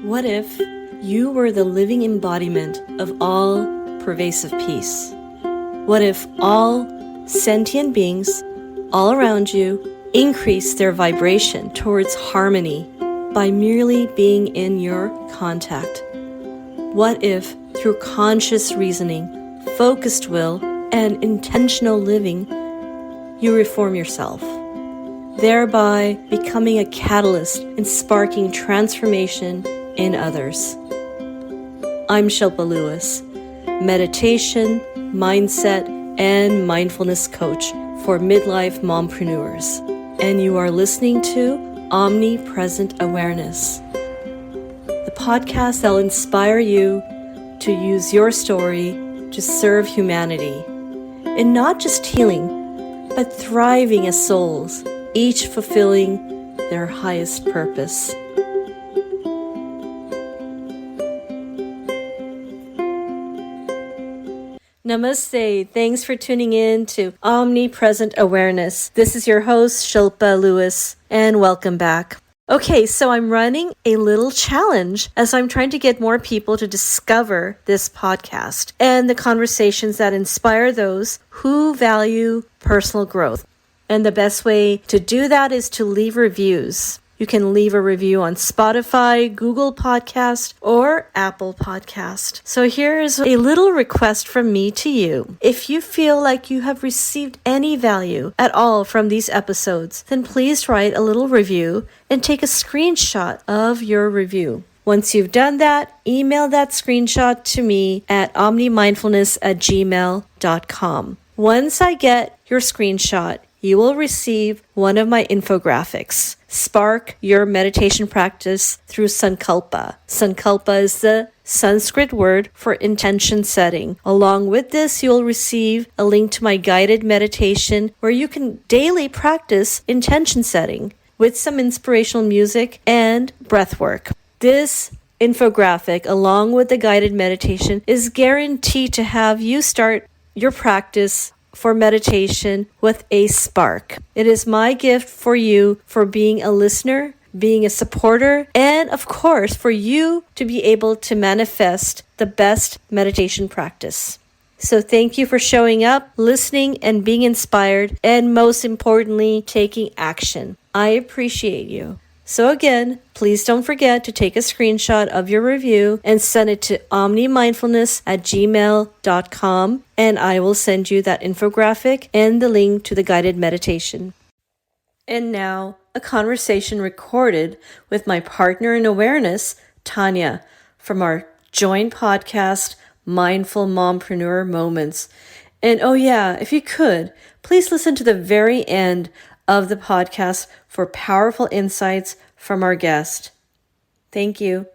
What if you were the living embodiment of all pervasive peace? What if all sentient beings all around you increase their vibration towards harmony by merely being in your contact? What if, through conscious reasoning, focused will, and intentional living, you reform yourself, thereby becoming a catalyst in sparking transformation in others? I'm Shilpa Lewis, meditation, mindset, and mindfulness coach for midlife mompreneurs, and you are listening to Omnipresent Awareness, the podcast that will inspire you to use your story to serve humanity in not just healing, but thriving as souls, each fulfilling their highest purpose. Namaste. Thanks for tuning in to Omnipresent Awareness. This is your host, Shilpa Lewis, and welcome back. Okay, so I'm running a little challenge as I'm trying to get more people to discover this podcast and the conversations that inspire those who value personal growth. And the best way to do that is to leave reviews. You can leave a review on Spotify, Google Podcast, or Apple Podcast. So here's a little request from me to you. If you feel like you have received any value at all from these episodes, then please write a little review and take a screenshot of your review. Once you've done that, email that screenshot to me at omnimindfulness@gmail.com. Once I get your screenshot, you will receive one of my infographics. Spark your meditation practice through Sankalpa. Sankalpa is the Sanskrit word for intention setting. Along with this, you'll receive a link to my guided meditation where you can daily practice intention setting with some inspirational music and breath work. This infographic, along with the guided meditation, is guaranteed to have you start your practice for meditation with a spark. It is my gift for you for being a listener, being a supporter, and of course for you to be able to manifest the best meditation practice. So thank you for showing up, listening, and being inspired, and most importantly, taking action. I appreciate you. So again, please don't forget to take a screenshot of your review and send it to omnimindfulness@gmail.com, and I will send you that infographic and the link to the guided meditation. And now, a conversation recorded with my partner in awareness, Tanya, from our joint podcast, Mindful Mompreneur Moments. And oh yeah, if you could, please listen to the very end of the podcast for powerful insights from our guest. Thank you.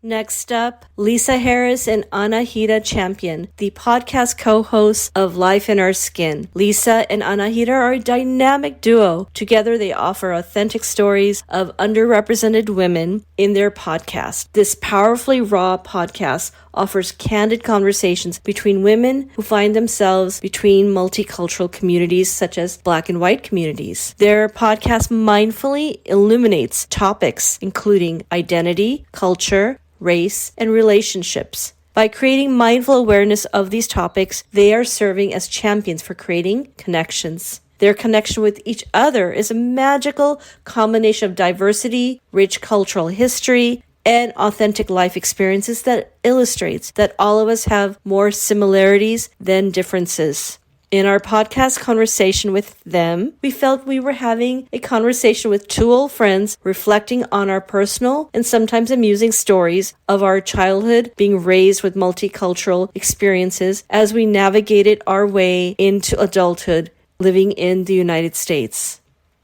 Next up, Lisa Harris and Anahita Champion, the podcast co-hosts of Life in Our Skin. Lisa and Anahita are a dynamic duo. Together, they offer authentic stories of underrepresented women in their podcast. This powerfully raw podcast offers candid conversations between women who find themselves between multicultural communities such as Black and white communities. Their podcast mindfully illuminates topics including identity, culture, race, and relationships. By creating mindful awareness of these topics, they are serving as champions for creating connections. Their connection with each other is a magical combination of diversity, rich cultural history, and authentic life experiences that illustrates that all of us have more similarities than differences. In our podcast conversation with them, we felt we were having a conversation with two old friends reflecting on our personal and sometimes amusing stories of our childhood being raised with multicultural experiences as we navigated our way into adulthood living in the United States.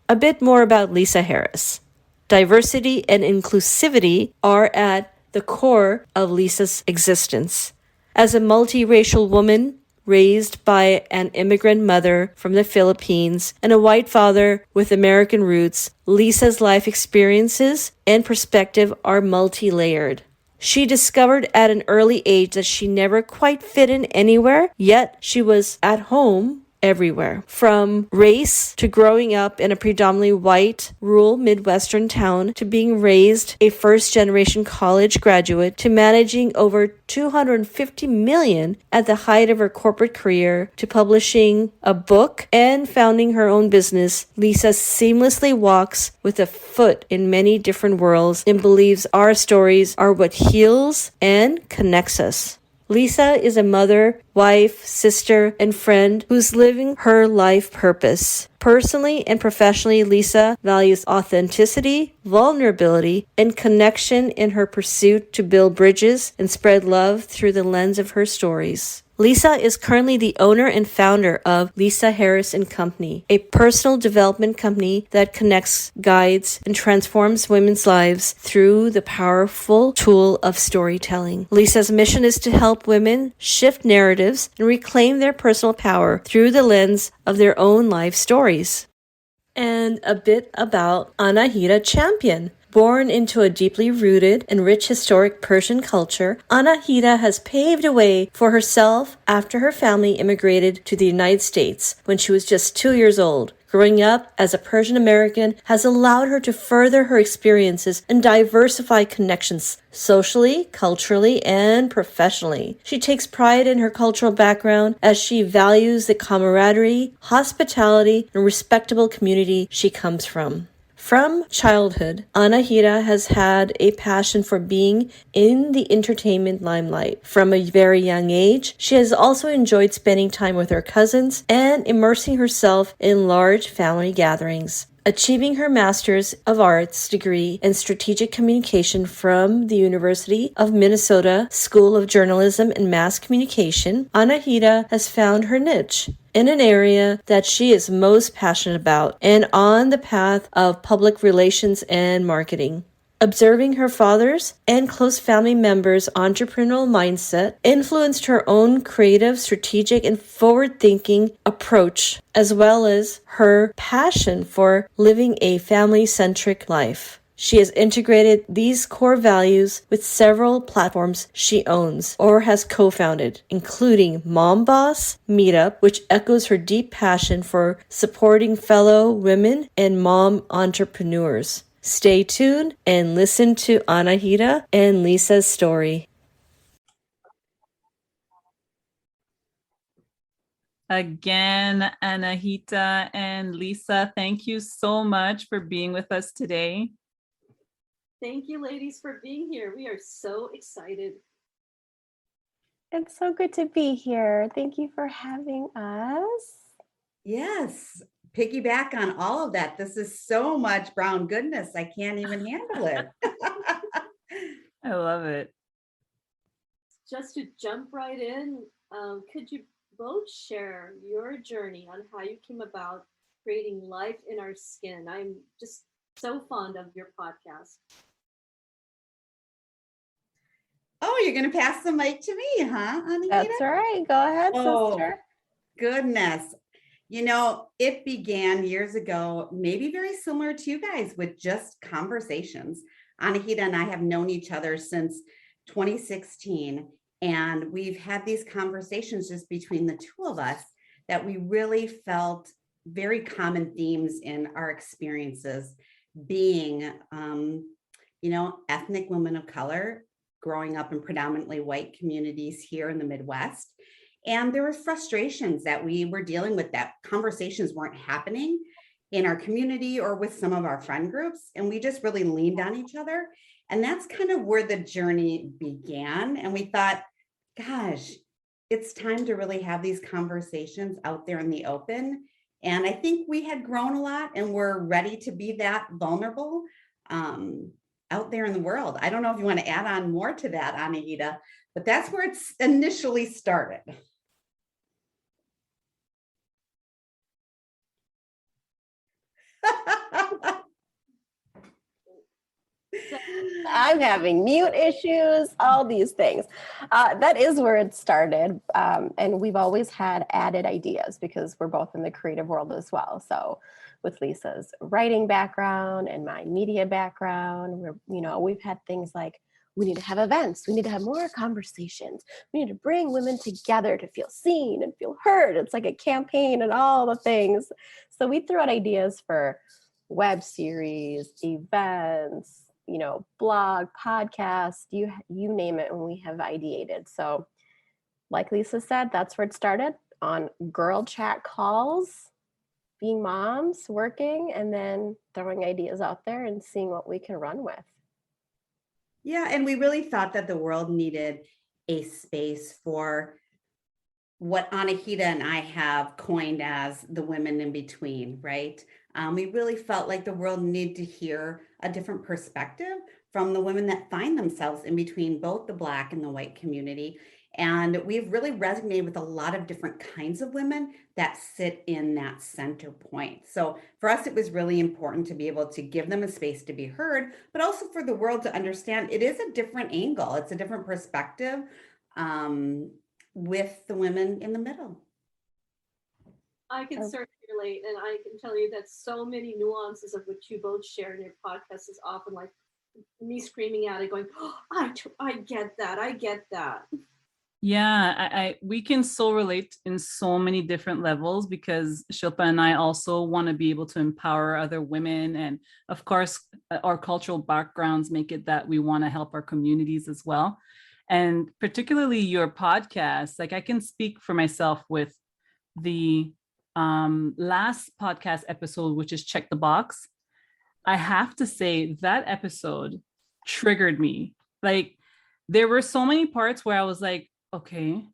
A bit more about Lisa Harris. Diversity and inclusivity are at the core of Lisa's existence. As a multiracial woman, raised by an immigrant mother from the Philippines and a white father with American roots, Lisa's life experiences and perspective are multi-layered. She discovered at an early age that she never quite fit in anywhere, yet she was at home everywhere, from race to growing up in a predominantly white, rural Midwestern town, to being raised a first-generation college graduate, to managing over 250 million at the height of her corporate career, to publishing a book and founding her own business. Lisa seamlessly walks with a foot in many different worlds and believes our stories are what heals and connects us. Lisa is a mother, wife, sister, and friend who's living her life purpose. Personally and professionally, Lisa values authenticity, vulnerability, and connection in her pursuit to build bridges and spread love through the lens of her stories. Lisa is currently the owner and founder of Lisa Harris & Company, a personal development company that connects, guides, and transforms women's lives through the powerful tool of storytelling. Lisa's mission is to help women shift narratives and reclaim their personal power through the lens of their own life stories. And a bit about Anahita Champion. Born into a deeply rooted and rich historic Persian culture, Anahita has paved a way for herself after her family immigrated to the United States when she was just 2 years old. Growing up as a Persian American has allowed her to further her experiences and diversify connections socially, culturally, and professionally. She takes pride in her cultural background as she values the camaraderie, hospitality, and respectable community she comes from. From childhood, Anahita has had a passion for being in the entertainment limelight. From a very young age, she has also enjoyed spending time with her cousins and immersing herself in large family gatherings. Achieving her Master's of Arts degree in Strategic Communication from the University of Minnesota School of Journalism and Mass Communication, Anahita has found her niche in an area that she is most passionate about and on the path of public relations and marketing. Observing her father's and close family members' entrepreneurial mindset influenced her own creative, strategic, and forward-thinking approach, as well as her passion for living a family-centric life. She has integrated these core values with several platforms she owns or has co-founded, including Mom Boss Meetup, which echoes her deep passion for supporting fellow women and mom entrepreneurs. Stay tuned and listen to Anahita and Lisa's story. Again, Anahita and Lisa, thank you so much for being with us today. Thank you, ladies, for being here. We are so excited. It's so good to be here. Thank you for having us. Yes, piggyback on all of that. This is so much brown goodness. I can't even handle it. I love it. Just to jump right in, could you both share your journey on how you came about creating Life in Our Skin? I'm just so fond of your podcast. Oh, you're going to pass the mic to me, huh, Anahita? That's right. Go ahead, sister. Goodness. You know, it began years ago, maybe very similar to you guys, with just conversations. Anahita and I have known each other since 2016, and we've had these conversations just between the two of us that we really felt very common themes in our experiences being, ethnic women of color, growing up in predominantly white communities here in the Midwest. And there were frustrations that we were dealing with, that conversations weren't happening in our community or with some of our friend groups. And we just really leaned on each other. And that's kind of where the journey began. And we thought, gosh, it's time to really have these conversations out there in the open. And I think we had grown a lot and we're ready to be that vulnerable out there in the world. I don't know if you want to add on more to that, Anahita, but that's where it's initially started. I'm having mute issues, all these things. That is where it started. And we've always had added ideas because we're both in the creative world as well. So with Lisa's writing background and my media background, we've had things like, we need to have events. We need to have more conversations. We need to bring women together to feel seen and feel heard. It's like a campaign and all the things. So we threw out ideas for web series, events, blog, podcast, you name it, when we have ideated. So like Lisa said, that's where it started, on girl chat calls, being moms, working, and then throwing ideas out there and seeing what we can run with. Yeah, and we really thought that the world needed a space for what Anahita and I have coined as the women in between, right? We really felt like the world needed to hear a different perspective from the women that find themselves in between both the Black and the white community. And we've really resonated with a lot of different kinds of women that sit in that center point. So for us, it was really important to be able to give them a space to be heard, but also for the world to understand it is a different angle. It's a different perspective with the women in the middle. I can certainly relate, and I can tell you that so many nuances of what you both share in your podcast is often like me screaming at it, going, oh, I get that. I get that. Yeah, we can so relate in so many different levels, because Shilpa and I also want to be able to empower other women. And of course, our cultural backgrounds make it that we want to help our communities as well. And particularly your podcast, like I can speak for myself with the last podcast episode, which is Check the Box. I have to say that episode triggered me. Like there were so many parts where I was like, okay,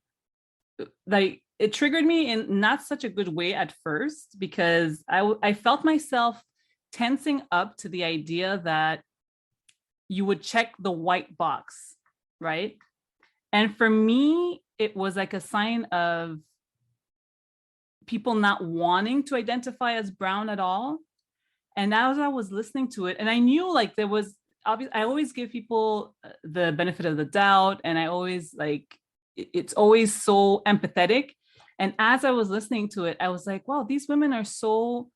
like it triggered me in not such a good way at first, because I felt myself tensing up to the idea that you would check the white box, right? And for me, it was like a sign of people not wanting to identify as brown at all. And as I was listening to it, and I knew like there was, I always give people the benefit of the doubt, and I always like, it's always so empathetic. And as I was listening to it, I was like, wow, these women are so,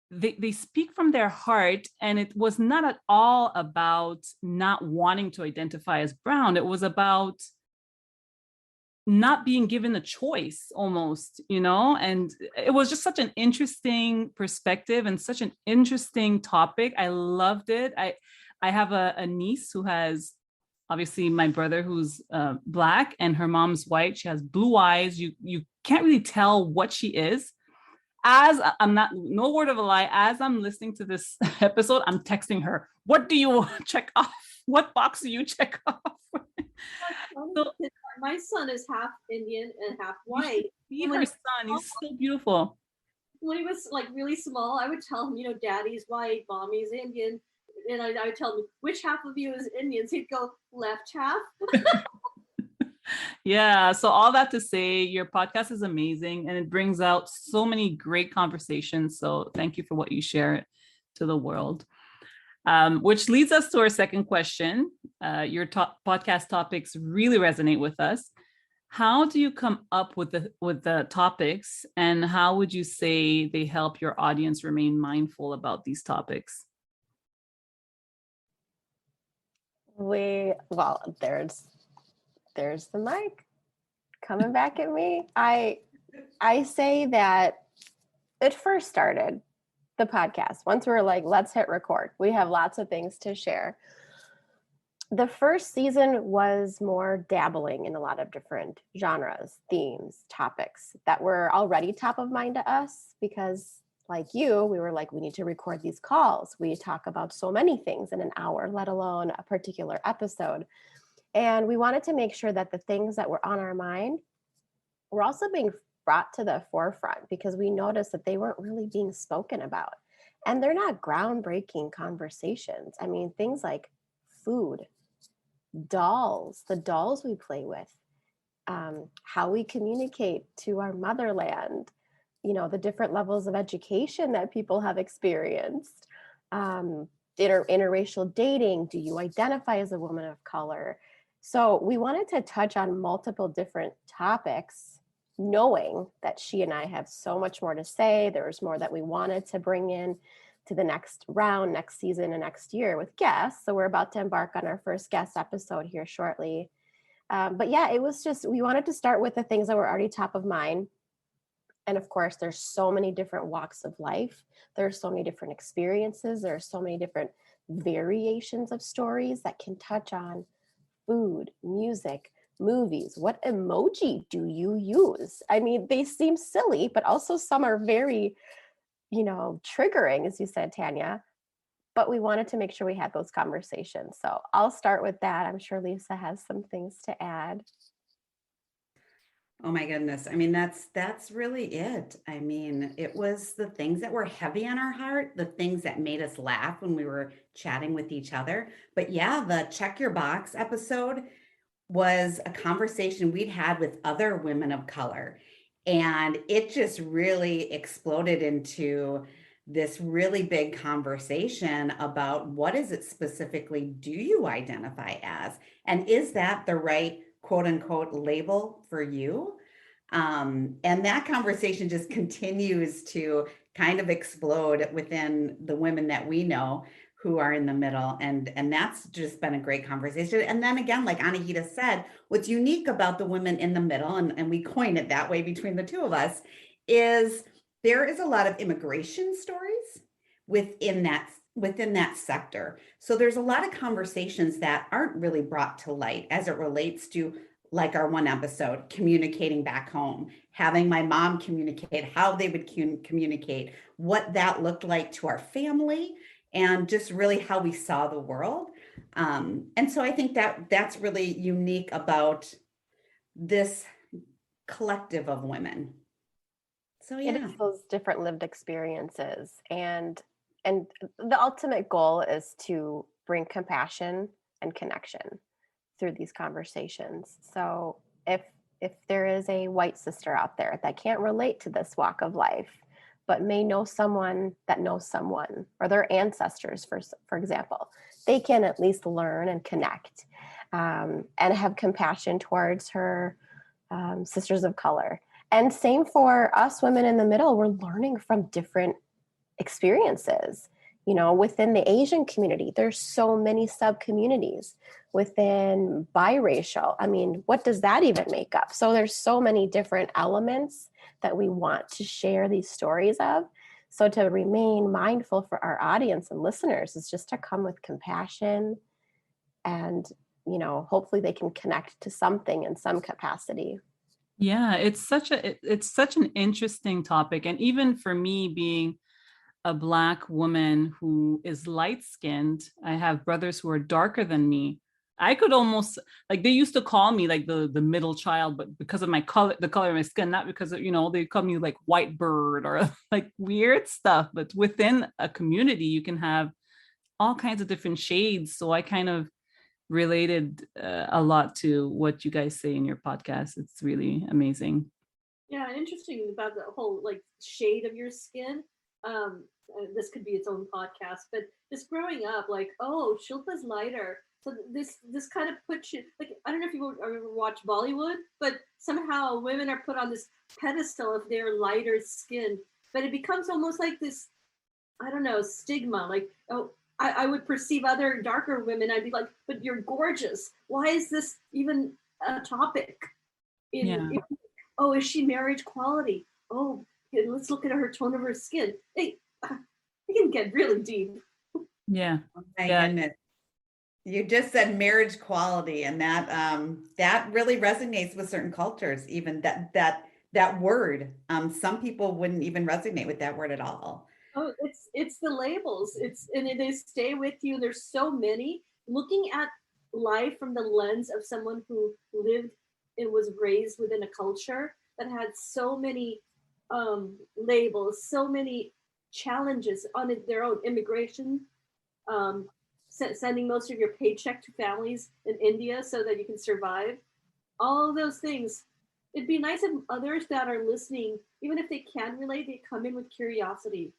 they speak from their heart. And it was not at all about not wanting to identify as brown. It was about not being given a choice almost, and it was just such an interesting perspective and such an interesting topic. I loved it. I have a niece who has, obviously my brother who's Black, and her mom's white. She has blue eyes. You can't really tell what she is. As I'm not, no word of a lie, as I'm listening to this episode, I'm texting her, what do you check off? What box do you check off? So, my son is half Indian and half white. See her son, he's so beautiful. When he was like really small, I would tell him, daddy's white, mommy's Indian. And I would tell him, which half of you is Indian? So he'd go, left half. Yeah, so all that to say, your podcast is amazing, and it brings out so many great conversations. So thank you for what you share to the world. Which leads us to our second question. Your podcast topics really resonate with us. How do you come up with the topics, and how would you say they help your audience remain mindful about these topics? There's the mic coming back at me. I say that it first started, the podcast, once we were like, let's hit record. We have lots of things to share. The first season was more dabbling in a lot of different genres, themes, topics that were already top of mind to us, because like you, we were like, we need to record these calls. We talk about so many things in an hour, let alone a particular episode. And we wanted to make sure that the things that were on our mind were also being brought to the forefront, because we noticed that they weren't really being spoken about. And they're not groundbreaking conversations. I mean, things like food, dolls, the dolls we play with, how we communicate to our motherland, the different levels of education that people have experienced, interracial dating. Do you identify as a woman of color? So we wanted to touch on multiple different topics, knowing that she and I have so much more to say. There was more that we wanted to bring in, to the next round, next season, and next year with guests. So we're about to embark on our first guest episode here shortly. But yeah, it was just, we wanted to start with the things that were already top of mind. And of course, there's so many different walks of life. There's so many different experiences. There are so many different variations of stories that can touch on food, music, movies. What emoji do you use? I mean, they seem silly, but also some are very, triggering, as you said, Tanya. But we wanted to make sure we had those conversations. So I'll start with that. I'm sure Lisa has some things to add. Oh my goodness. I mean, that's really it. I mean, it was the things that were heavy on our heart, the things that made us laugh when we were chatting with each other. But yeah, the check your box episode was a conversation we'd had with other women of color. And it just really exploded into this really big conversation about what is it specifically do you identify as? And is that the right quote unquote label for you? And that conversation just continues to kind of explode within the women that we know who are in the middle. And that's just been a great conversation. And then again, like Anahita said, what's unique about the women in the middle, and we coined it that way between the two of us, is there is a lot of immigration stories within that sector. So there's a lot of conversations that aren't really brought to light as it relates to, like our one episode, communicating back home, having my mom communicate, how they would communicate, what that looked like to our family, and just really how we saw the world. And so I think that's really unique about this collective of women. So yeah, It is those different lived experiences, and the ultimate goal is to bring compassion and connection through these conversations. So if there is a white sister out there that can't relate to this walk of life, but may know someone that knows someone, or their ancestors, for example, they can at least learn and connect, and have compassion towards her sisters of color. And same for us women in the middle, we're learning from different experiences. Within the Asian community, there's so many sub-communities. Within biracial, I mean, what does that even make up? So there's so many different elements that we want to share these stories of. So to remain mindful for our audience and listeners is just to come with compassion, and hopefully they can connect to something in some capacity. Yeah, it's such an interesting topic. And even for me, being a Black woman who is light-skinned, I have brothers who are darker than me. I could almost, like, they used to call me like the middle child, but because of my color, the color of my skin, not because of, they call me like white bird or like weird stuff. But within a community, you can have all kinds of different shades. So I kind of related a lot to what you guys say in your podcast. It's really amazing. Yeah, interesting about the whole like shade of your skin. This could be its own podcast, but just growing up, like, oh, Shilpa's lighter. So this kind of puts you, like, I don't know if you ever watch Bollywood, but somehow women are put on this pedestal of their lighter skin. But it becomes almost like this, I don't know, stigma. Like, oh, I would perceive other darker women. I'd be like, but you're gorgeous. Why is this even a topic? Oh, is she marriage quality? Oh, let's look at her tone of her skin. Hey, it can get really deep. Yeah. oh my goodness. You just said marriage quality, and that really resonates with certain cultures. Even that word, some people wouldn't even resonate with that word at all. Oh, it's the labels. And they stay with you. There's so many. Looking at life from the lens of someone who lived and was raised within a culture that had so many labels, so many challenges on their own. Immigration, sending most of your paycheck to families in India so that you can survive. All of those things. It'd be nice if others that are listening, even if they can relate, they come in with curiosity.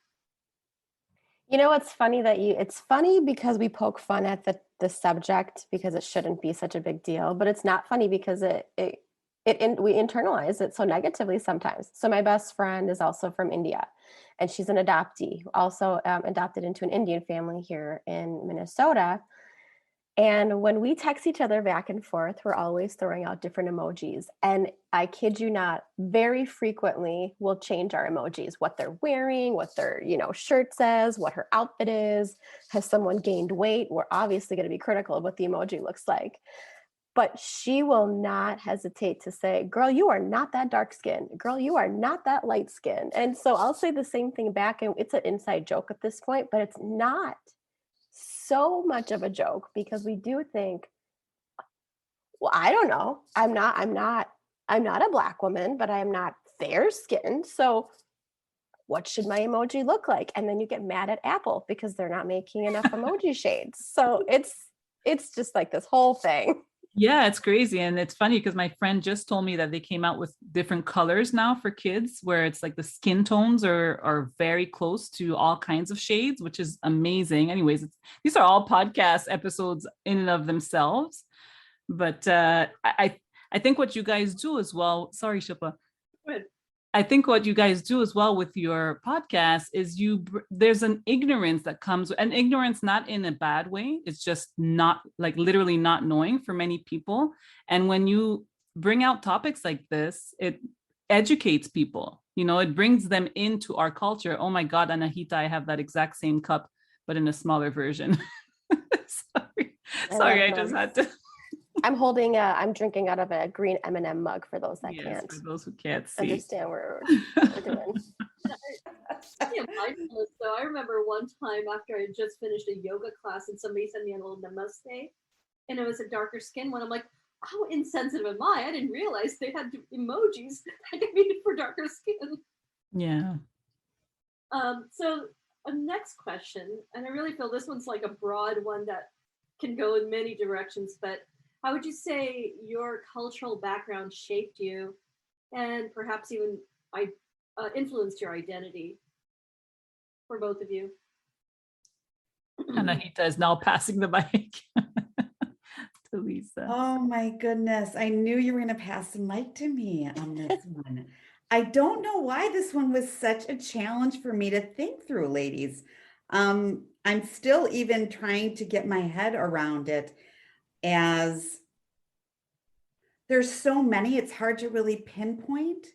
It's funny it's funny because we poke fun at the subject because it shouldn't be such a big deal, but it's not funny because it we internalize it so negatively sometimes. So my best friend is also from India, and she's an adoptee, also adopted into an Indian family here in Minnesota. And when we text each other back and forth, we're always throwing out different emojis. And I kid you not, very frequently we'll change our emojis, what they're wearing, what their, shirt says, what her outfit is. Has someone gained weight? We're obviously going to be critical of what the emoji looks like. But she will not hesitate to say, girl, you are not that dark skinned. Girl, you are not that light skinned. And so I'll say the same thing back. And it's an inside joke at this point, but it's not so much of a joke, because we do think, well, I don't know. I'm not a Black woman, but I'm not fair skinned. So what should my emoji look like? And then you get mad at Apple because they're not making enough emoji shades. So it's just like this whole thing. Yeah, it's crazy. And it's funny because my friend just told me that they came out with different colors now for kids, where it's like the skin tones are very close to all kinds of shades, which is amazing. Anyways, these are all podcast episodes in and of themselves. But I think what you guys do as well, sorry, Shilpa. Good. I think what you guys do as well with your podcast is there's an ignorance that comes, and ignorance not in a bad way. It's just not, like, literally not knowing for many people. And when you bring out topics like this, it educates people, it brings them into our culture. Oh my God, Anahita, I have that exact same cup, but in a smaller version. Sorry, I just had to. I'm drinking out of a green M&M mug for those that can't. For those who can't see. Understand what we're doing. Yeah, mindfulness. So I remember one time after I had just finished a yoga class and somebody sent me a little namaste, and it was a darker skin one. I'm like, how insensitive am I? I didn't realize they had emojis that could be for darker skin. Yeah. So next question, and I really feel this one's like a broad one that can go in many directions, but how would you say your cultural background shaped you and perhaps even influenced your identity for both of you? Anahita is now passing the mic to Lisa. Oh my goodness. I knew you were going to pass the mic to me on this one. I don't know why this one was such a challenge for me to think through, ladies. I'm still even trying to get my head around it, as there's so many, it's hard to really pinpoint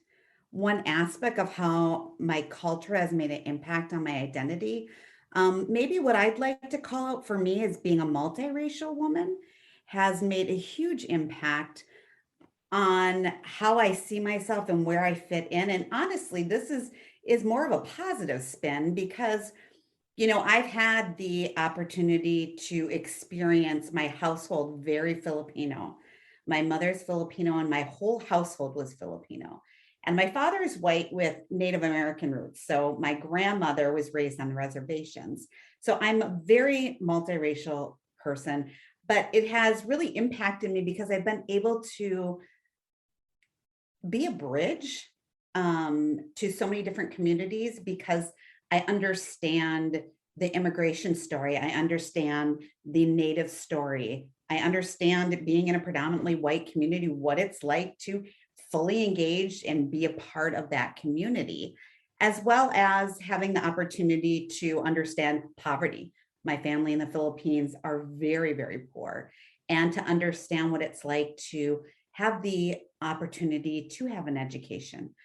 one aspect of how my culture has made an impact on my identity. Maybe what I'd like to call out for me as being a multiracial woman has made a huge impact on how I see myself and where I fit in. And honestly, this is more of a positive spin because, I've had the opportunity to experience my household very Filipino. My mother's Filipino and my whole household was Filipino. And my father is white with Native American roots. So my grandmother was raised on the reservations. So I'm a very multiracial person, but it has really impacted me because I've been able to be a bridge to so many different communities because I understand the immigration story. I understand the Native story. I understand being in a predominantly white community, what it's like to fully engage and be a part of that community, as well as having the opportunity to understand poverty. My family in the Philippines are very, very poor, and to understand what it's like to have the opportunity to have an education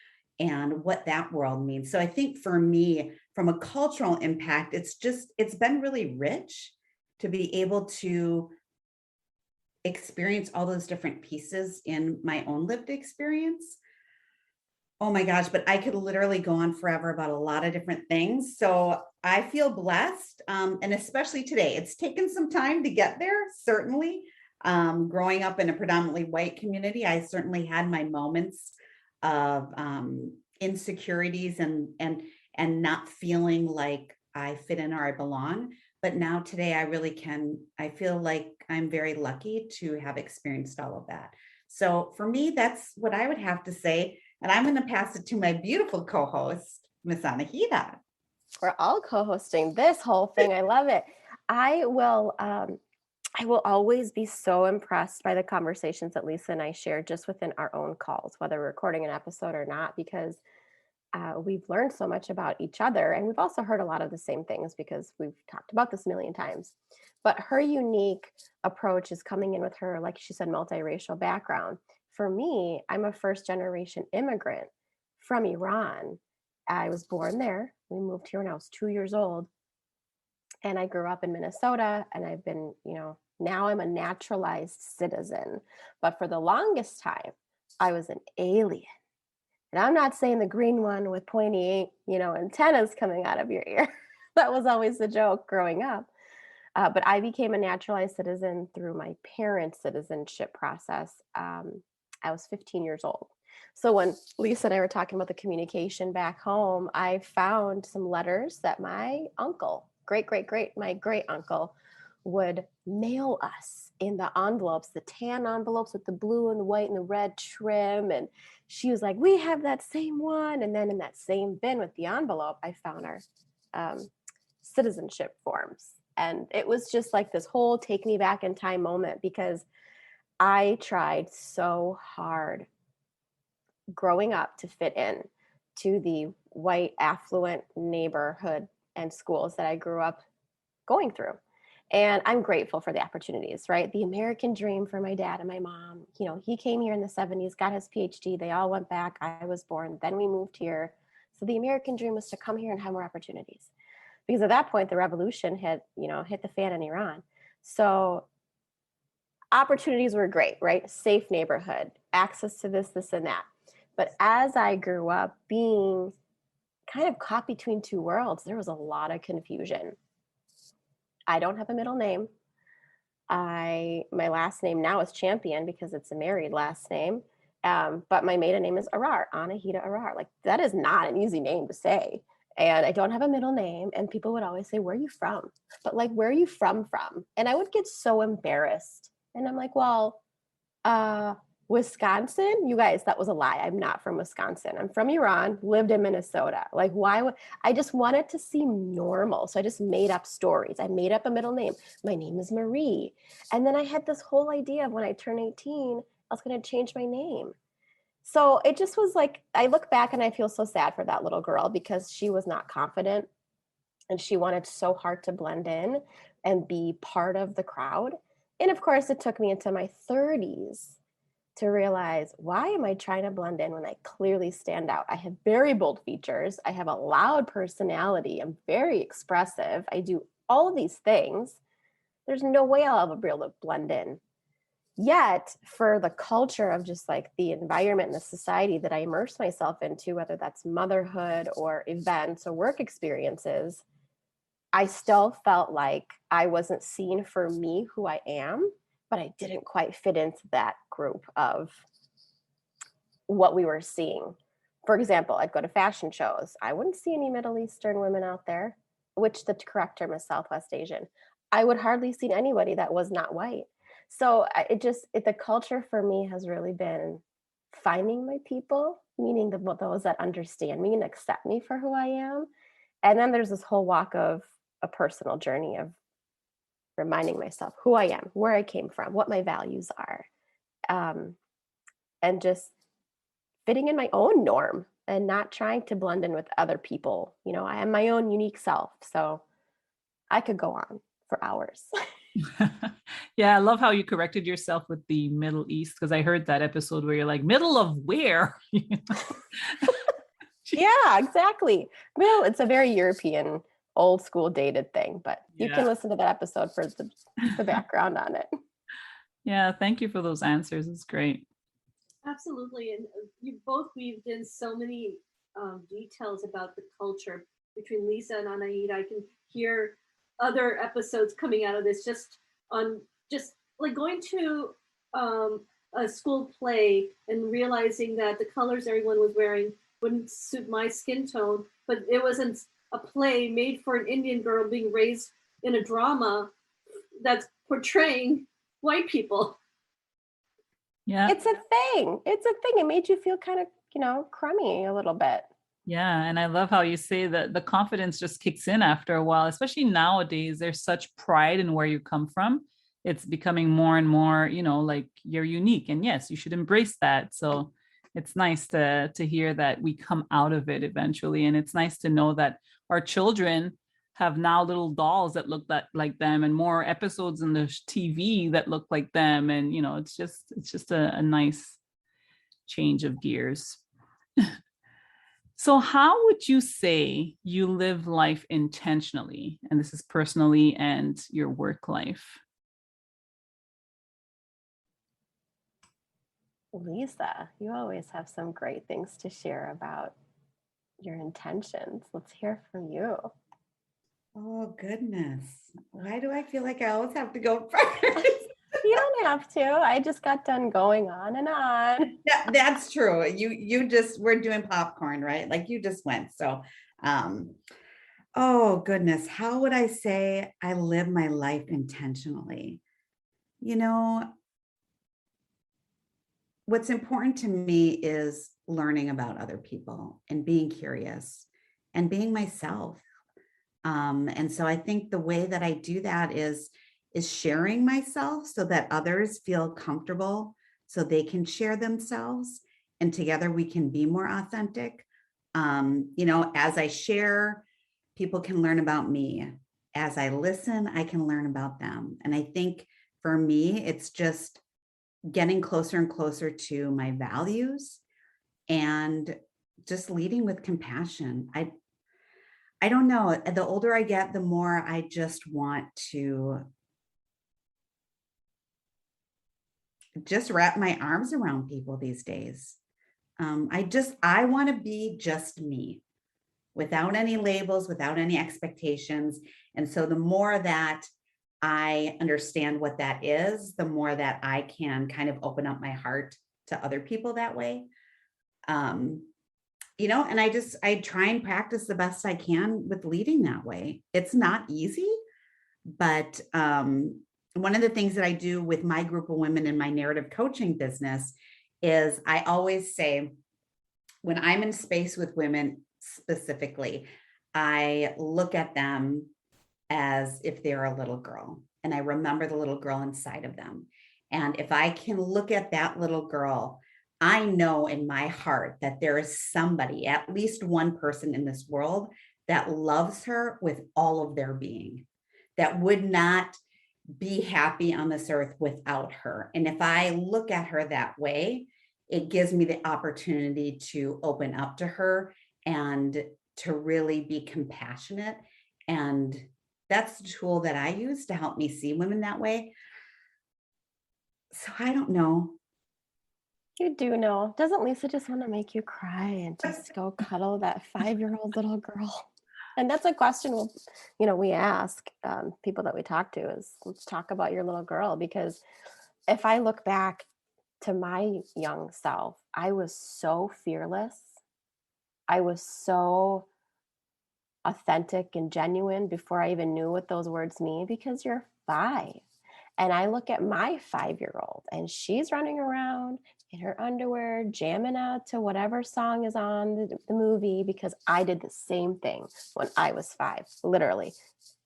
and what that world means. So I think for me, from a cultural impact, it's been really rich to be able to experience all those different pieces in my own lived experience. Oh my gosh, but I could literally go on forever about a lot of different things. So I feel blessed, and especially today, it's taken some time to get there, certainly. Growing up in a predominantly white community, I certainly had my moments of insecurities and not feeling like I fit in or I belong. But now today I feel like I'm very lucky to have experienced all of that. So for me, that's what I would have to say. And I'm going to pass it to my beautiful co-host, Miss Anahita. We're all co-hosting this whole thing. I love it. I will I will always be so impressed by the conversations that Lisa and I share just within our own calls, whether we're recording an episode or not, because we've learned so much about each other. And we've also heard a lot of the same things because we've talked about this a million times. But her unique approach is coming in with her, like she said, multiracial background. For me, I'm a first generation immigrant from Iran. I was born there. We moved here when I was 2 years old. And I grew up in Minnesota, and I've been, now I'm a naturalized citizen. But for the longest time, I was an alien. And I'm not saying the green one with pointy, antennas coming out of your ear. That was always the joke growing up. But I became a naturalized citizen through my parents' citizenship process. I was 15 years old. So when Lisa and I were talking about the communication back home, I found some letters that my uncle, my great uncle, would mail us in the envelopes, the tan envelopes with the blue and the white and the red trim. And she was like, we have that same one. And then in that same bin with the envelope, I found our citizenship forms. And it was just like this whole take me back in time moment, because I tried so hard growing up to fit in to the white affluent neighborhood and schools that I grew up going through. And I'm grateful for the opportunities, right? The American dream for my dad and my mom, he came here in the 70s, got his PhD. They all went back. I was born. Then we moved here. So the American dream was to come here and have more opportunities. Because at that point, the revolution hit the fan in Iran. So opportunities were great, right? Safe neighborhood, access to this, and that. But as I grew up being kind of caught between two worlds, there was a lot of confusion. I don't have a middle name. My last name now is Champion because it's a married last name. But my maiden name is Arar, Anahita Arar. Like, that is not an easy name to say. And I don't have a middle name. And people would always say, where are you from? But like, where are you from? And I would get so embarrassed. And I'm like, well, Wisconsin? You guys, that was a lie. I'm not from Wisconsin. I'm from Iran, lived in Minnesota. Like, why would I just wanted to seem normal? So I just made up stories. I made up a middle name. My name is Marie. And then I had this whole idea of when I turned 18, I was going to change my name. So it just was like, I look back and I feel so sad for that little girl because she was not confident and she wanted so hard to blend in and be part of the crowd. And of course, it took me into my 30s to realize, why am I trying to blend in when I clearly stand out? I have very bold features. I have a loud personality. I'm very expressive. I do all of these things. There's no way I'll ever be able to blend in. Yet for the culture of just like the environment and the society that I immerse myself into, whether that's motherhood or events or work experiences, I still felt like I wasn't seen for me, who I am, but I didn't quite fit into that group of what we were seeing. For example, I'd go to fashion shows. I wouldn't see any Middle Eastern women out there, which the correct term is Southwest Asian. I would hardly see anybody that was not white. So the culture for me has really been finding my people, meaning those that understand me and accept me for who I am. And then there's this whole walk of a personal journey of reminding myself who I am, where I came from, what my values are, and just fitting in my own norm and not trying to blend in with other people. I am my own unique self. So I could go on for hours. Yeah, I love how you corrected yourself with the Middle East, because I heard that episode where you're like, middle of where? Yeah, exactly. Well, it's a very European, old school dated thing, but you can listen to that episode for the background on it. Yeah, thank you for those answers. It's great. Absolutely. And you both weaved in so many details about the culture between Lisa and Anaid. I can hear other episodes coming out of this just like going to a school play and realizing that the colors everyone was wearing wouldn't suit my skin tone, but it wasn't a play made for an Indian girl being raised in a drama that's portraying white people. Yeah. It's a thing. It made you feel kind of, crummy a little bit. Yeah. And I love how you say that the confidence just kicks in after a while, especially nowadays. There's such pride in where you come from it's becoming more and more, like you're unique, and yes, you should embrace that. So it's nice to hear that we come out of it eventually. And it's nice to know that our children have now little dolls that look like them, and more episodes in the TV that look like them. And, it's just a nice change of gears. So how would you say you live life intentionally? And this is personally and your work life. Lisa, you always have some great things to share about your intentions. Let's hear from you. Oh, goodness. Why do I feel like I always have to go first? You don't have to. I just got done going on and on. Yeah, that's true. You just, we're doing popcorn, right? Like you just went. So, oh goodness, how would I say I live my life intentionally? What's important to me is learning about other people and being curious and being myself. And so I think the way that I do that is sharing myself so that others feel comfortable so they can share themselves, and together we can be more authentic. As I share, people can learn about me. As I listen, I can learn about them. And I think for me, it's just getting closer and closer to my values and just leading with compassion. I don't know, the older I get, the more I just want to just wrap my arms around people these days. I want to be just me without any labels, without any expectations. And so the more that I understand what that is, the more that I can kind of open up my heart to other people that way. And I try and practice the best I can with leading that way. It's not easy, but one of the things that I do with my group of women in my narrative coaching business is I always say, when I'm in space with women specifically, I look at them as if they're a little girl, and I remember the little girl inside of them. And if I can look at that little girl, I know in my heart that there is somebody, at least one person in this world, that loves her with all of their being, that would not be happy on this earth without her. And if I look at her that way, it gives me the opportunity to open up to her and to really be compassionate. And that's the tool that I use to help me see women that way. So I don't know. You do know. Doesn't Lisa just want to make you cry and just go cuddle that 5-year-old little girl? And that's a question we ask people that we talk to is, let's talk about your little girl. Because if I look back to my young self, I was so fearless. I was so authentic and genuine before I even knew what those words mean, because you're 5. And I look at my 5-year-old and she's running around in her underwear, jamming out to whatever song is on the movie, because I did the same thing when I was 5, literally.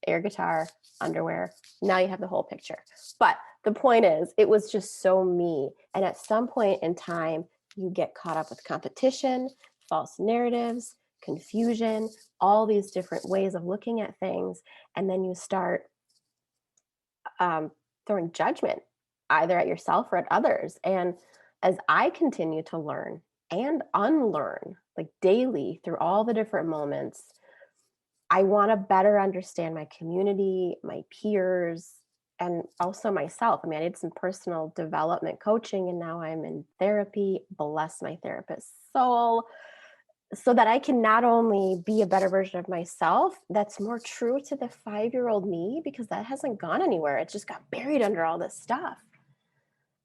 Air guitar, underwear. Now you have the whole picture. But the point is, it was just so me. And at some point in time, you get caught up with competition, false narratives, confusion, all these different ways of looking at things. And then you start throwing judgment either at yourself or at others. And as I continue to learn and unlearn, like daily through all the different moments, I want to better understand my community, my peers, and also myself. I mean, I did some personal development coaching, and now I'm in therapy. Bless my therapist's soul, so that I can not only be a better version of myself that's more true to the 5-year-old me, because that hasn't gone anywhere. It just got buried under all this stuff.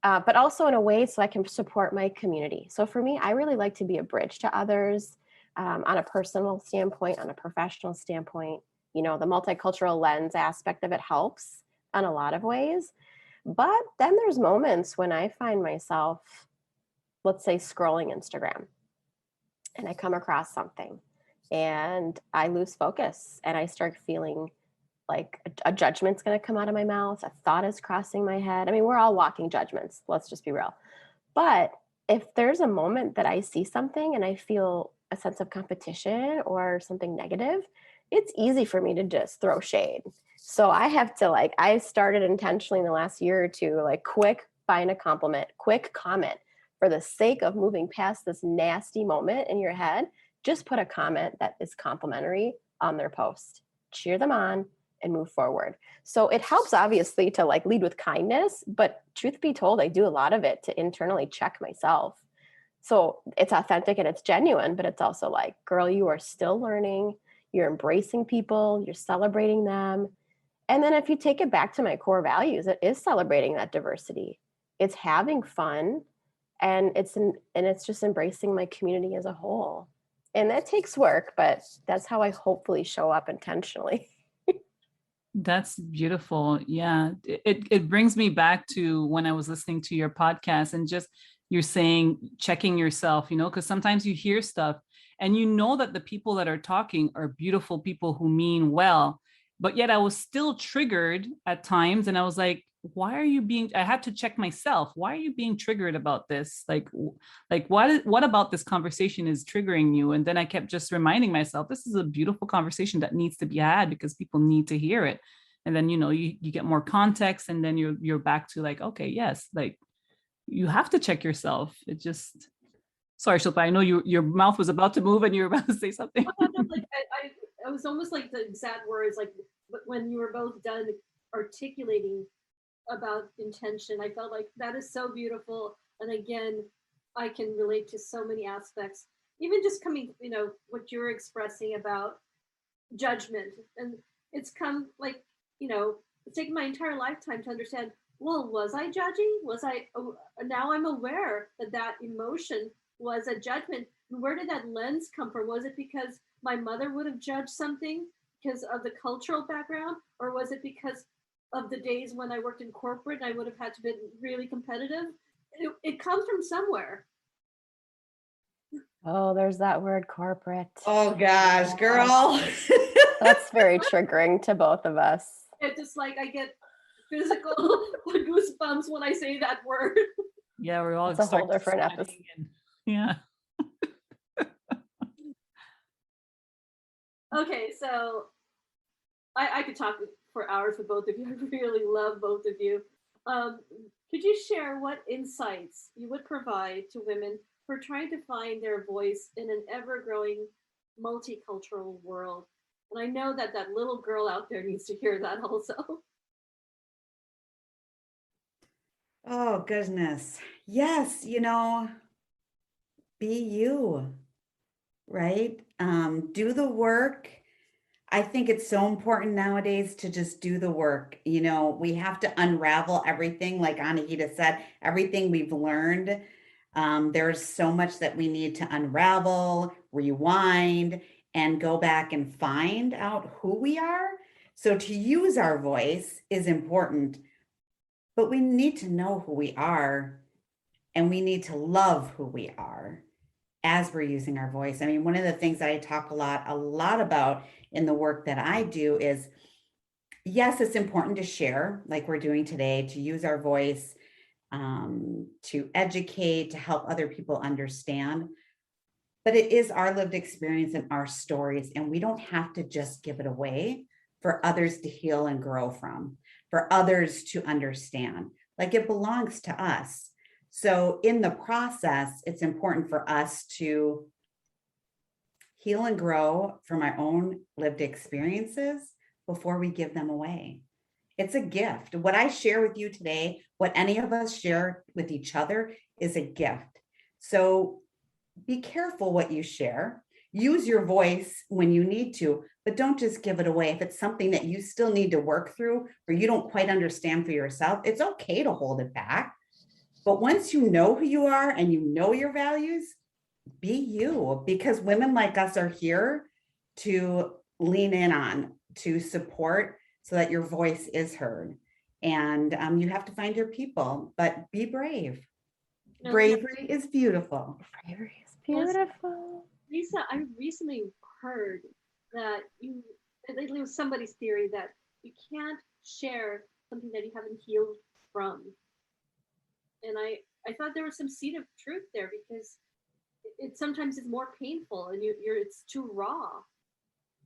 But also in a way so I can support my community. So for me, I really like to be a bridge to others on a personal standpoint, on a professional standpoint. The multicultural lens aspect of it helps in a lot of ways. But then there's moments when I find myself, let's say, scrolling Instagram, and I come across something and I lose focus and I start feeling like a judgment's going to come out of my mouth. A thought is crossing my head. I mean, we're all walking judgments. Let's just be real. But if there's a moment that I see something and I feel a sense of competition or something negative, it's easy for me to just throw shade. So I have to I started intentionally in the last year or two, quick find a compliment, quick comment for the sake of moving past this nasty moment in your head. Just put a comment that is complimentary on their post, cheer them on, and move forward. So it helps obviously to lead with kindness, but truth be told, I do a lot of it to internally check myself. So it's authentic and it's genuine, but it's also girl, you are still learning. You're embracing people, you're celebrating them. And then if you take it back to my core values, it is celebrating that diversity. It's having fun, and it's just embracing my community as a whole. And that takes work, but that's how I hopefully show up intentionally. That's beautiful. Yeah. It brings me back to when I was listening to your podcast, and just you're saying checking yourself, because sometimes you hear stuff and that the people that are talking are beautiful people who mean well, but yet I was still triggered at times. And I was like, why are you being, I had to check myself. Why are you being triggered about this? What about this conversation is triggering you? And then I kept just reminding myself, this is a beautiful conversation that needs to be had because people need to hear it. And then, you get more context, and then you're back to okay, yes, you have to check yourself. It just, sorry, Shilpa, I know your mouth was about to move and you were about to say something. I was almost like the exact words, when you were both done articulating about intention, I felt like that is so beautiful. And again, I can relate to so many aspects, even just coming, what you're expressing about judgment. And it's come it's taken my entire lifetime to understand, well, was I judging? Now I'm aware that emotion was a judgment. Where did that lens come from? Was it because my mother would have judged something because of the cultural background? Or was it because of the days when I worked in corporate and I would have had to be really competitive? It comes from somewhere. Oh, there's that word, corporate. Oh gosh, girl. That's very triggering to both of us. It's just I get physical goosebumps when I say that word. Yeah, we're all. It's a whole different episode. Yeah. Okay, so I could talk for hours with both of you. I really love both of you. Could you share what insights you would provide to women who are trying to find their voice in an ever-growing multicultural world? And I know that little girl out there needs to hear that also. Oh, goodness. Yes, be you, right? Do the work. I think it's so important nowadays to just do the work. We have to unravel everything, like Anahita said, everything we've learned. There's so much that we need to unravel, rewind, and go back and find out who we are. So to use our voice is important, but we need to know who we are, and we need to love who we are as we're using our voice. I mean, one of the things that I talk a lot about in the work that I do is, yes, it's important to share like we're doing today, to use our voice, to educate, to help other people understand. But it is our lived experience and our stories, and we don't have to just give it away for others to heal and grow from, for others to understand. It belongs to us. So in the process, it's important for us to heal and grow from our own lived experiences before we give them away. It's a gift. What I share with you today, what any of us share with each other, is a gift. So be careful what you share. Use your voice when you need to, but don't just give it away. If it's something that you still need to work through or you don't quite understand for yourself, it's okay to hold it back. But once you know who you are and you know your values, be you, because women like us are here to lean in on, to support, so that your voice is heard. And you have to find your people, but be brave. Bravery is beautiful. Bravery is beautiful. Lisa, I recently heard that it was somebody's theory that You can't share something that you haven't healed from. And I thought there was some seed of truth there, because it sometimes is more painful and it's too raw.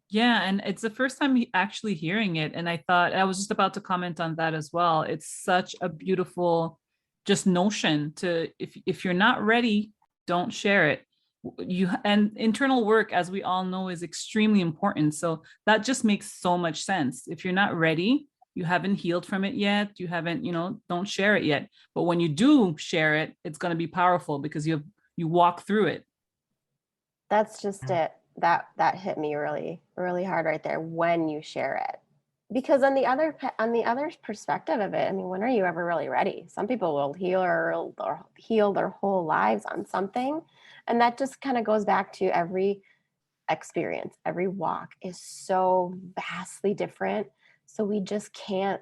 Yeah, and it's the first time actually hearing it. And I thought, I was just about to comment on that as well. It's such a beautiful just notion to, if you're not ready, don't share it. And internal work, as we all know, is extremely important. So that just makes so much sense. If you're not ready, you haven't healed from it yet, you haven't, don't share it yet. But when you do share it, it's going to be powerful because you walk through it. That's just it. That hit me really, really hard right there, when you share it. Because on the other perspective of it, I mean, when are you ever really ready? Some people will heal their whole lives on something, and that just kind of goes back to every experience. Every walk is so vastly different, so we just can't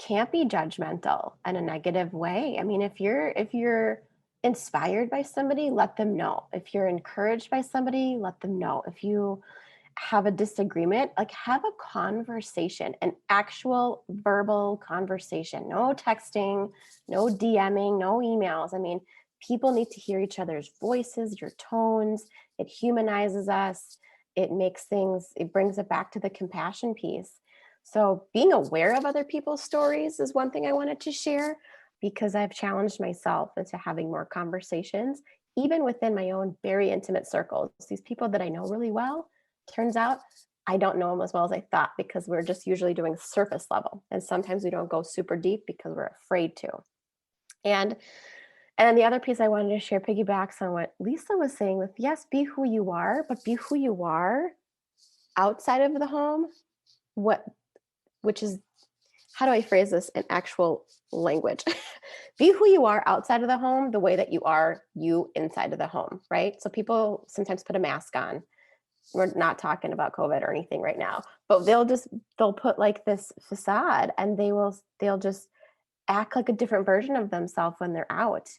be judgmental in a negative way. I mean, if you're inspired by somebody, let them know. If you're encouraged by somebody, let them know. If you have a disagreement, like, have a conversation, an actual verbal conversation. No texting, no DMing, no emails. I mean, people need to hear each other's voices, your tones. It humanizes us. It brings it back to the compassion piece. So being aware of other people's stories is one thing I wanted to share, because I've challenged myself into having more conversations, even within my own very intimate circles. These people that I know really well, turns out I don't know them as well as I thought, because we're just usually doing surface level. And sometimes we don't go super deep because we're afraid to. And then the other piece I wanted to share piggybacks on what Lisa was saying with, yes, be who you are, but be who you are outside of the home. Which is, how do I phrase this in actual language? Be who you are outside of the home, the way that you are you inside of the home, right? So people sometimes put a mask on. We're not talking about COVID or anything right now, but they'll put like this facade, and they'll just act like a different version of themselves when they're out.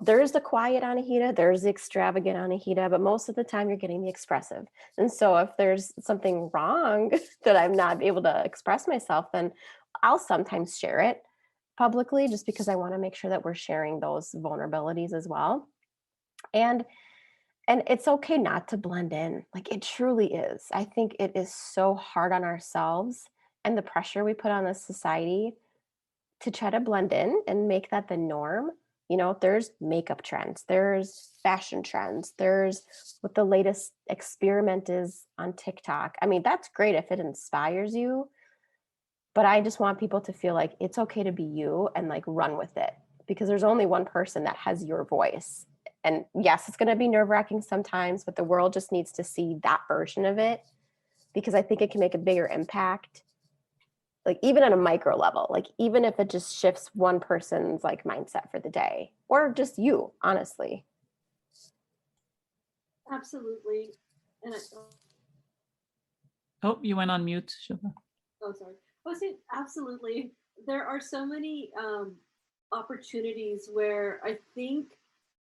There's the quiet Anahita, there's the extravagant Anahita, but most of the time you're getting the expressive. And so if there's something wrong that I'm not able to express myself, then I'll sometimes share it publicly, just because I want to make sure that we're sharing those vulnerabilities as well. And it's okay not to blend in. Like, it truly is. I think it is so hard on ourselves and the pressure we put on the society to try to blend in and make that the norm. There's makeup trends, there's fashion trends, there's what the latest experiment is on TikTok. I mean, that's great if it inspires you, but I just want people to feel like it's okay to be you and like run with it, because there's only one person that has your voice. And yes, it's going to be nerve-wracking sometimes, but the world just needs to see that version of it, because I think it can make a bigger impact. Like, even on a micro level, like, even if it just shifts one person's like mindset for the day, or just you, honestly. Absolutely. And Oh, you went on mute, Shilpa. oh, sorry. I was saying, absolutely. There are so many opportunities where I think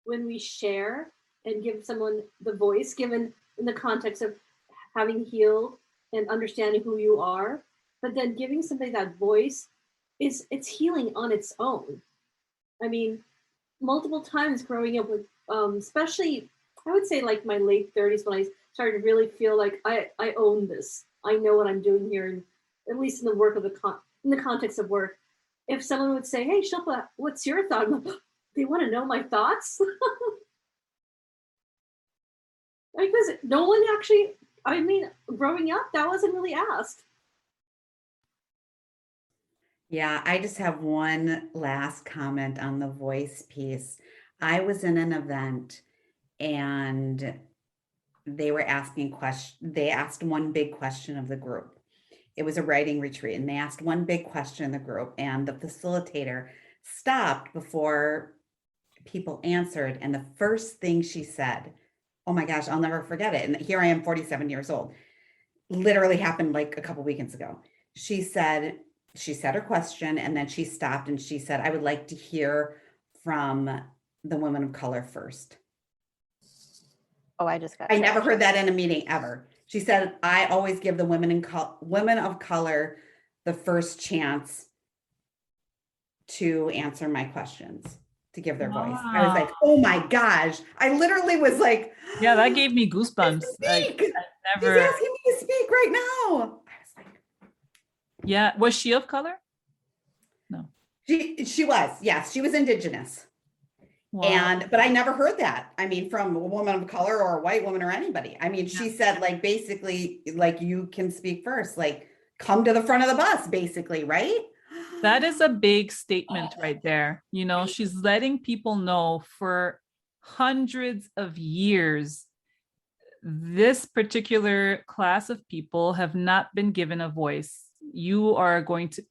when we share and give someone the voice, given in the context of having healed and understanding who you are, but then giving somebody that voice, it's healing on its own. I mean, multiple times growing up with, especially, I would say like my late 30s, when I started to really feel like I own this. I know what I'm doing here, and at least in the work of in the context of work. If someone would say, "Hey, Shilpa, what's your thought?" They want to know my thoughts. Because no one actually, I mean, growing up, that wasn't really asked. Yeah, I just have one last comment on the voice piece. I was in an event, and they were asking questions. They asked one big question of the group. It was a writing retreat, and they asked one big question in the group, and the facilitator stopped before people answered. And the first thing she said, oh my gosh, I'll never forget it. And here I am, 47 years old. Literally happened like a couple weekends ago. She said her question, and then she stopped and she said, I would like to hear from the women of color first. Oh, I never heard that in a meeting ever. She said, I always give the women of color the first chance to answer my questions, to give their voice. I was like, Wow. oh my gosh. I literally was like, Yeah, that gave me goosebumps. speak. I She's never. asking me to speak right now. I was like, Yeah, was she of color? No. she was, yes, she was Indigenous. Wow. But I never heard that. I mean, from a woman of color or a white woman or anybody. I mean, she said, like, basically, like, you can speak first, like, come to the front of the bus, basically, right? That is a big statement right there. You know, she's letting people know for hundreds of years, this particular class of people have not been given a voice. You are going to,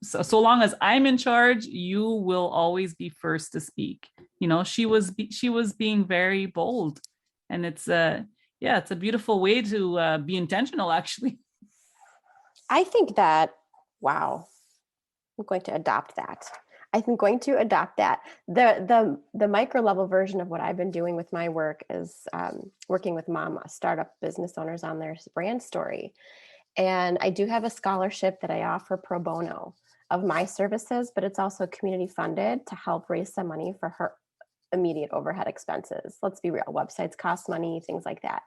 so long as I'm in charge, you will always be first to speak. You know, she was being very bold, and it's it's a beautiful way to be intentional, actually. I think that, wow, I'm going to adopt that. I'm going to adopt that. The micro level version of what I've been doing with my work is working with mama startup business owners on their brand story. And I do have a scholarship that I offer pro bono of my services, but it's also community funded to help raise some money for her immediate overhead expenses. Let's be real, websites cost money, things like that.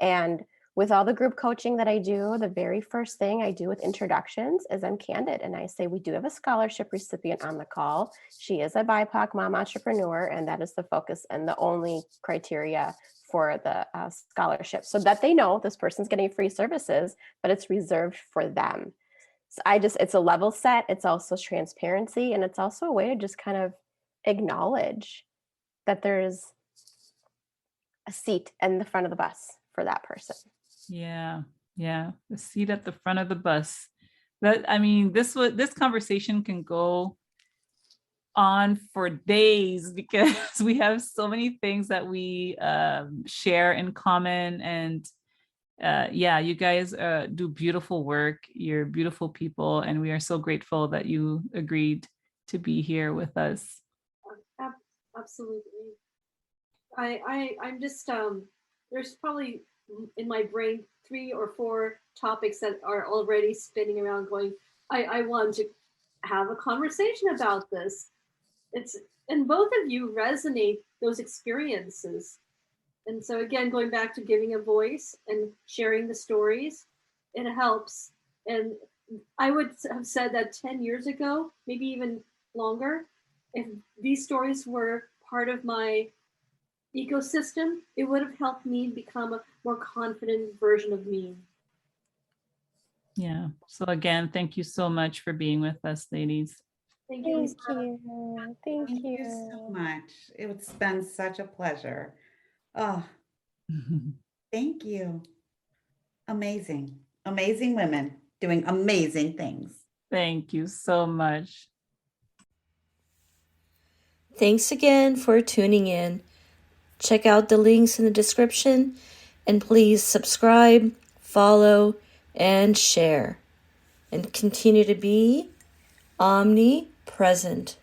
And with all the group coaching that I do, the very first thing I do with introductions is I'm candid and I say, we do have a scholarship recipient on the call. She is a BIPOC mom entrepreneur, and that is the focus and the only criteria for the scholarship, so that they know this person's getting free services, but it's reserved for them. So it's a level set. It's also transparency, and it's also a way to just kind of acknowledge that there's a seat in the front of the bus for that person. Yeah, the seat at the front of the bus. That, I mean, this conversation can go on for days because we have so many things that we share in common. And you guys do beautiful work. You're beautiful people, and we are so grateful that you agreed to be here with us. Absolutely. I'm just there's probably in my brain 3 or 4 topics that are already spinning around going, I want to have a conversation about this. And both of you resonate those experiences. And so again, going back to giving a voice and sharing the stories, it helps. And I would have said that 10 years ago, maybe even longer, if these stories were part of my ecosystem, it would have helped me become a more confident version of me. Yeah. So again, thank you so much for being with us, ladies. Thank you. Thank you so much. It's been such a pleasure. Oh, thank you. Amazing women doing amazing things. Thank you so much. Thanks again for tuning in. Check out the links in the description, and please subscribe, follow, and share. And continue to be omnipresent.